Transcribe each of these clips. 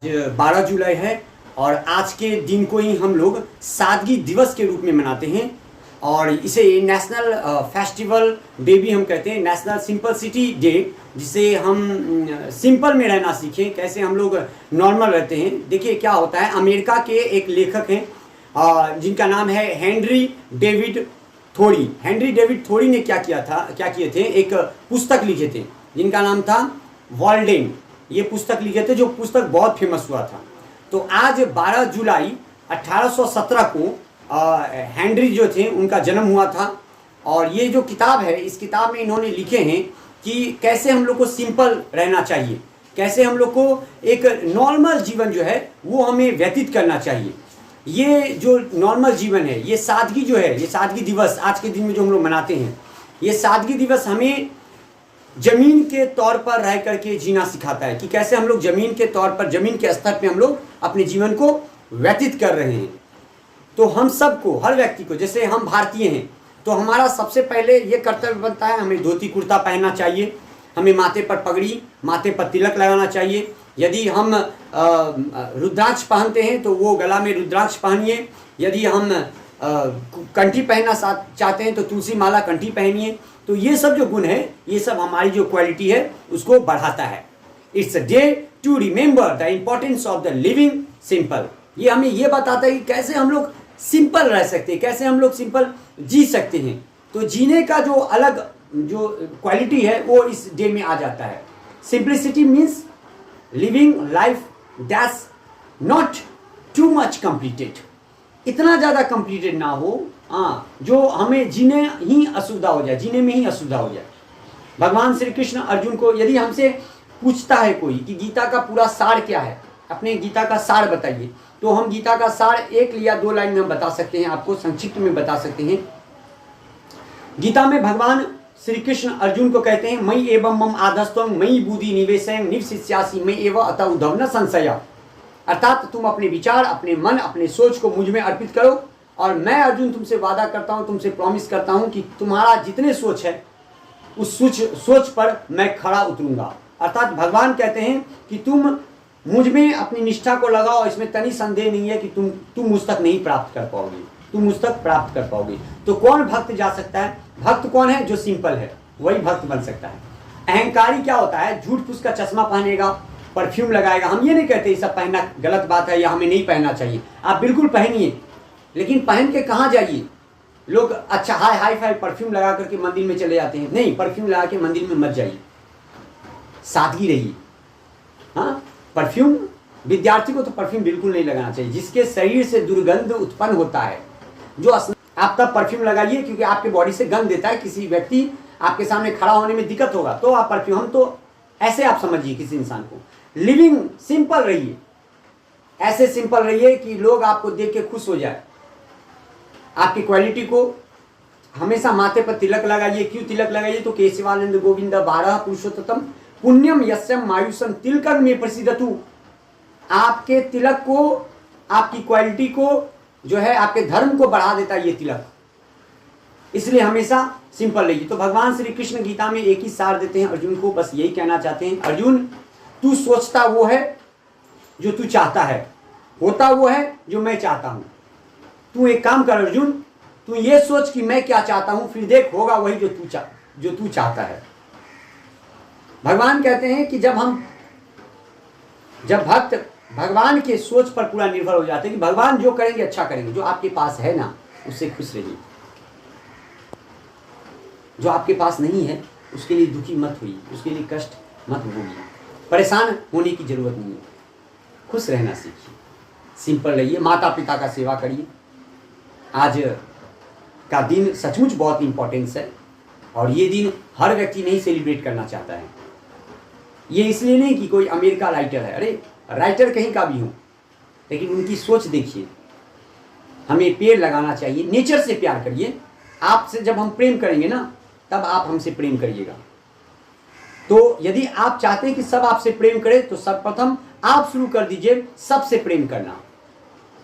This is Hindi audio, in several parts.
12 जुलाई है और आज के दिन को ही हम लोग सादगी दिवस के रूप में मनाते हैं और इसे नेशनल फेस्टिवल डे भी हम कहते हैं, नेशनल सिंपलिसिटी डे, जिसे हम सिंपल में रहना सीखें, कैसे हम लोग नॉर्मल रहते हैं। देखिए क्या होता है, अमेरिका के एक लेखक हैं जिनका नाम है हेनरी डेविड थोरी। हेनरी डेविड थोरी ने क्या किए थे, एक पुस्तक लिखे थे जिनका नाम था वॉल्डेन। ये पुस्तक लिखे थे, जो पुस्तक बहुत फेमस हुआ था। तो आज 12 जुलाई 1817 को हेनरी जो थे उनका जन्म हुआ था और ये जो किताब है, इस किताब में इन्होंने लिखे हैं कि कैसे हम लोग को सिंपल रहना चाहिए, कैसे हम लोग को एक नॉर्मल जीवन जो है वो हमें व्यतीत करना चाहिए। ये जो नॉर्मल जीवन है, ये सादगी जो है, ये सादगी दिवस आज के दिन में जो हम लोग मनाते हैं, ये सादगी दिवस हमें जमीन के तौर पर रह करके जीना सिखाता है कि कैसे हम लोग जमीन के तौर पर, जमीन के स्तर पे हम लोग अपने जीवन को व्यतीत कर रहे हैं। तो हम सबको, हर व्यक्ति को, जैसे हम भारतीय हैं तो हमारा सबसे पहले ये कर्तव्य बनता है, हमें धोती कुर्ता पहनना चाहिए, हमें माथे पर पगड़ी, माथे पर तिलक लगाना चाहिए। यदि हम रुद्राक्ष पहनते हैं तो वो गला में रुद्राक्ष पहनिए। यदि हम कंठी पहनना चाहते हैं तो तुलसी माला कंठी पहनिए। तो ये सब जो गुण है, ये सब हमारी जो क्वालिटी है उसको बढ़ाता है। It's a day to remember the importance of the living simple. ये हमें ये बताता है कि कैसे हम लोग सिंपल रह सकते हैं, कैसे हम लोग सिंपल जी सकते हैं। तो जीने का जो अलग जो क्वालिटी है वो इस डे में आ जाता है। Simplicity means living life that's not too much completed, इतना ज़्यादा कंप्लीटेड ना हो जो हमें जीने ही असुविधा हो जाए, जीने में ही असुविधा हो जाए। भगवान श्री कृष्ण अर्जुन को यदि हमसे पूछता है कोई कि गीता का पूरा सार क्या है, अपने गीता का सार बताइए, तो हम गीता का सार 1 या 2 लाइन में हम बता सकते हैं, आपको संक्षिप्त में बता सकते हैं। गीता में भगवान श्री कृष्ण अर्जुन को कहते हैं, मयि एवं मम आधस्तम मयि बुद्धि निवेशयं निवसिष्यासि मयि एव अतः उद्धव न संशय। अर्थात तुम अपने विचार, अपने मन, अपने सोच को मुझ में अर्पित करो और मैं अर्जुन तुमसे वादा करता हूं, तुमसे प्रॉमिस करता हूं कि तुम्हारा जितने सोच है उस सोच पर मैं खड़ा उतरूंगा। अर्थात भगवान कहते हैं कि तुम मुझ में अपनी निष्ठा को लगाओ, इसमें तनी संदेह नहीं है कि तुम मुझ तक नहीं प्राप्त कर पाओगे, तुम मुझ तक प्राप्त कर पाओगे। तो कौन भक्त जा सकता है? भक्त कौन है? जो सिंपल है, वही भक्त बन सकता है। अहंकारी क्या होता है? झूठ फूस का चश्मा पहनेगा, परफ्यूम लगाएगा। हम ये नहीं कहते ये सब पहनना गलत बात है या हमें नहीं पहनना चाहिए, आप बिल्कुल पहनिए, लेकिन पहन के कहाँ जाइए? लोग अच्छा हाई फाई परफ्यूम लगा करके मंदिर में चले जाते हैं। नहीं, परफ्यूम लगा के मंदिर में मत जाइए, सादगी रहिए। हाँ, परफ्यूम, विद्यार्थी को तो परफ्यूम बिल्कुल नहीं लगाना चाहिए। जिसके शरीर से दुर्गंध उत्पन्न होता है, जो आप तब परफ्यूम लगाइए क्योंकि आपके बॉडी से गंध देता है। किसी व्यक्ति आपके सामने खड़ा होने में दिक्कत होगा तो आप परफ्यूम, हम तो ऐसे आप समझिए किसी इंसान को। लिविंग सिंपल रहिए, ऐसे सिंपल रहिए कि लोग आपको देख के खुश हो जाए। आपकी क्वालिटी को हमेशा माथे पर तिलक लगाइए। क्यों तिलक लगाइए? तो केशवानंद गोविंद 12 पुरुषोत्तम पुण्यम यस्यम मायुषम तिलकम में प्रसिद्धतु। आपके तिलक को, आपकी क्वालिटी को जो है, आपके धर्म को बढ़ा देता है ये तिलक। इसलिए हमेशा सिंपल रहिए। तो भगवान श्री कृष्ण गीता में एक ही सार देते हैं अर्जुन को, बस यही कहना चाहते हैं, अर्जुन तू सोचता वो है जो तू चाहता है, होता वो है जो मैं चाहता हूं। तू एक काम कर अर्जुन, तू ये सोच कि मैं क्या चाहता हूं, फिर देख होगा वही जो तू चाहता है। भगवान कहते हैं कि जब भक्त भगवान के सोच पर पूरा निर्भर हो जाते हैं कि भगवान जो करेंगे अच्छा करेंगे। जो आपके पास है ना, उससे खुश रहिए। जो आपके पास नहीं है उसके लिए दुखी मत होइए, उसके लिए कष्ट मत भोगिए, परेशान होने की जरूरत नहीं है। खुश रहना सीखिए, सिंपल रहिए, माता पिता का सेवा करिए। आज का दिन सचमुच बहुत इंपॉर्टेंस है और ये दिन हर व्यक्ति नहीं सेलिब्रेट करना चाहता है। ये इसलिए नहीं कि कोई अमेरिका राइटर है, अरे राइटर कहीं का भी हो, लेकिन उनकी सोच देखिए। हमें पेड़ लगाना चाहिए, नेचर से प्यार करिए। आपसे जब हम प्रेम करेंगे ना, तब आप हमसे प्रेम करिएगा। तो यदि आप चाहते हैं कि सब आपसे प्रेम करें तो सर्वप्रथम आप शुरू कर दीजिए सबसे प्रेम करना।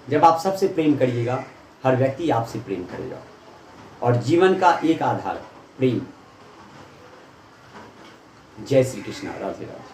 जब आप सबसे प्रेम करिएगा, हर व्यक्ति आपसे प्रेम करेगा और जीवन का एक आधार प्रेम। जय श्री कृष्ण, राधे राधे।